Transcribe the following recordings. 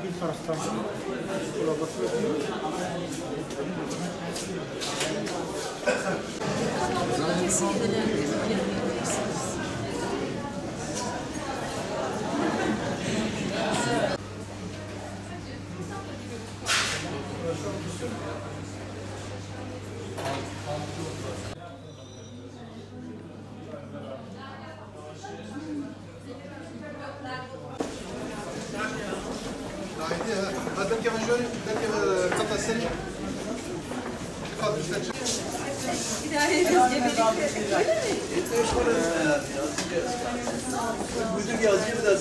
Bir taraftan yola bakıyor. قدم كيف نجوري قدم كيف القطع السريع قدم استنشق müdür yazıyor da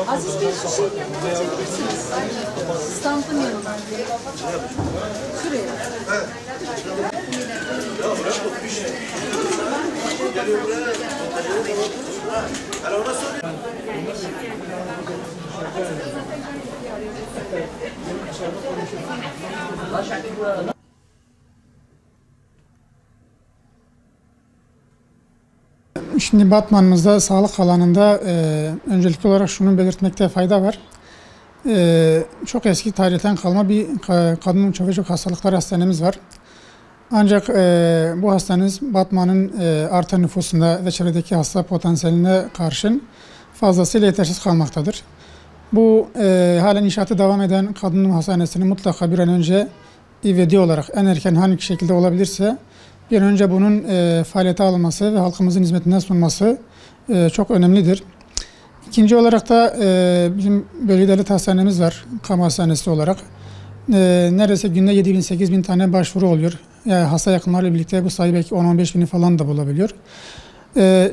Aziz Bey şu şeyin yanına çekebilirsiniz. Stampın yanına. Şuraya. Şimdi Batman'ımızda sağlık alanında öncelikli olarak şunu belirtmekte fayda var. Çok eski tarihten kalma bir kadın ve çocuk hastalıkları hastanemiz var. Ancak bu hastanemiz Batman'ın artan nüfusunda ve çevredeki hasta potansiyeline karşın fazlasıyla yetersiz kalmaktadır. Bu halen inşaatı devam eden kadın hastanesini mutlaka bir an önce ivedi olarak en erken hangi şekilde olabilirse bir an önce bunun faaliyete alınması ve halkımızın hizmetine sunması çok önemlidir. İkinci olarak da bizim bölge devlet hastanemiz var, kamu hastanesi olarak. Neredeyse günde 7.000-8.000 tane başvuru oluyor. Yani hasta yakınlarıyla birlikte bu sayı belki 10-15 bini falan da bulabiliyor.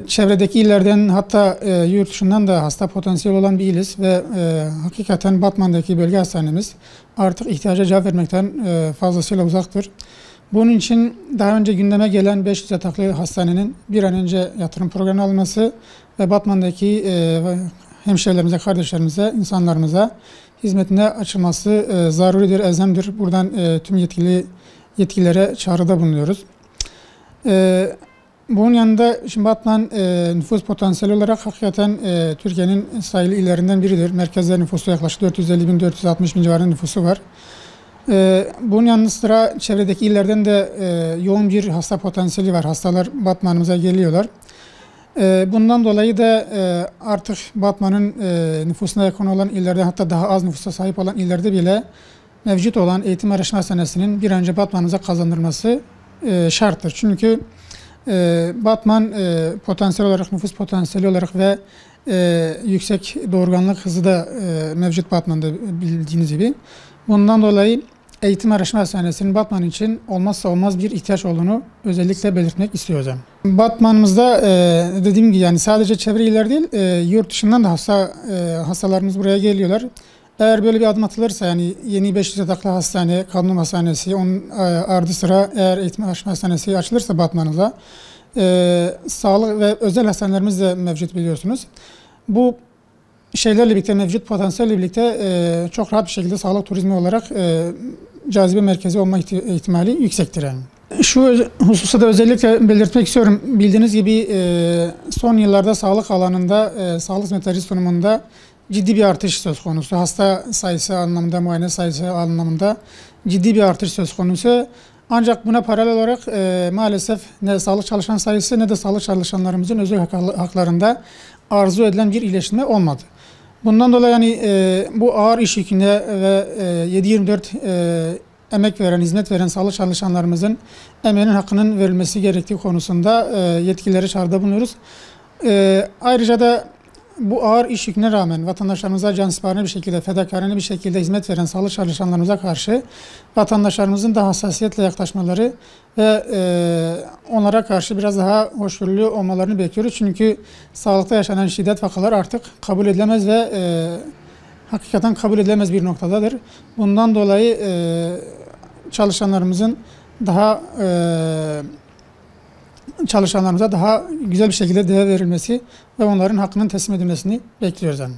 Çevredeki illerden hatta yurt dışından da hasta potansiyeli olan bir iliz ve hakikaten Batman'daki bölge hastanemiz artık ihtiyaca cevap vermekten fazlasıyla uzaktır. Bunun için daha önce gündeme gelen 500 yataklı hastanenin bir an önce yatırım programına alınması ve Batman'daki hemşehrilerimize, kardeşlerimize, insanlarımıza hizmetine açılması zaruridir, elzemdir. Buradan tüm yetkililere çağrıda bulunuyoruz. Bunun yanında şimdi Batman nüfus potansiyeli olarak hakikaten Türkiye'nin sayılı illerinden biridir. Merkezde nüfusu yaklaşık 450.000-460.000 civarında nüfusu var. Bunun yanı sıra çevredeki illerden de yoğun bir hasta potansiyeli var. Hastalar Batman'ımıza geliyorlar. Bundan dolayı da artık Batman'ın nüfusuna yakın olan illerde, hatta daha az nüfusa sahip olan illerde bile mevcut olan eğitim araştırma hastanesinin bir an önce Batman'ımıza kazandırılması şarttır. Çünkü Batman potansiyel olarak, nüfus potansiyeli olarak ve yüksek doğurganlık hızı da mevcut Batman'da bildiğiniz gibi. Bundan dolayı eğitim araştırma hastanesinin Batman için olmazsa olmaz bir ihtiyaç olduğunu özellikle belirtmek istiyoruz. Batman'ımızda dediğim gibi yani sadece çevre iller değil, yurt dışından da hastalarımız buraya geliyorlar. Eğer böyle bir adım atılırsa, yani yeni 500 yataklı hastane, kadın hastanesi, onun ardı sıra eğer eğitim araştırma hastanesi açılırsa Batman'ımıza, sağlık ve özel hastanelerimiz de mevcut biliyorsunuz. Bu şeylerle birlikte, mevcut potansiyelle birlikte çok rahat bir şekilde sağlık turizmi olarak cazibe merkezi olma ihtimali yüksektir yani. Şu hususta da özellikle belirtmek istiyorum. Bildiğiniz gibi son yıllarda sağlık alanında, sağlık hizmetleri sunumunda ciddi bir artış söz konusu. Hasta sayısı anlamında, muayene sayısı anlamında ciddi bir artış söz konusu. Ancak buna paralel olarak maalesef ne sağlık çalışan sayısı ne de sağlık çalışanlarımızın özel haklarında arzu edilen bir iyileşme olmadı. Bundan dolayı yani bu ağır iş yüküne ve 7/24 emek veren, hizmet veren sağlık çalışanlarımızın emeğinin hakkının verilmesi gerektiği konusunda yetkililere çağrıda bulunuyoruz. Ayrıca da bu ağır iş yüküne rağmen vatandaşlarımıza cansiperane bir şekilde, fedakarane bir şekilde hizmet veren sağlık çalışanlarımıza karşı vatandaşlarımızın da hassasiyetle yaklaşmaları ve onlara karşı biraz daha hoşgörülü olmalarını bekliyoruz. Çünkü sağlıkta yaşanan şiddet vakaları artık kabul edilemez ve hakikaten kabul edilemez bir noktadadır. Bundan dolayı çalışanlarımıza daha güzel bir şekilde değer verilmesi ve onların hakkının teslim edilmesini bekliyoruz. Yani.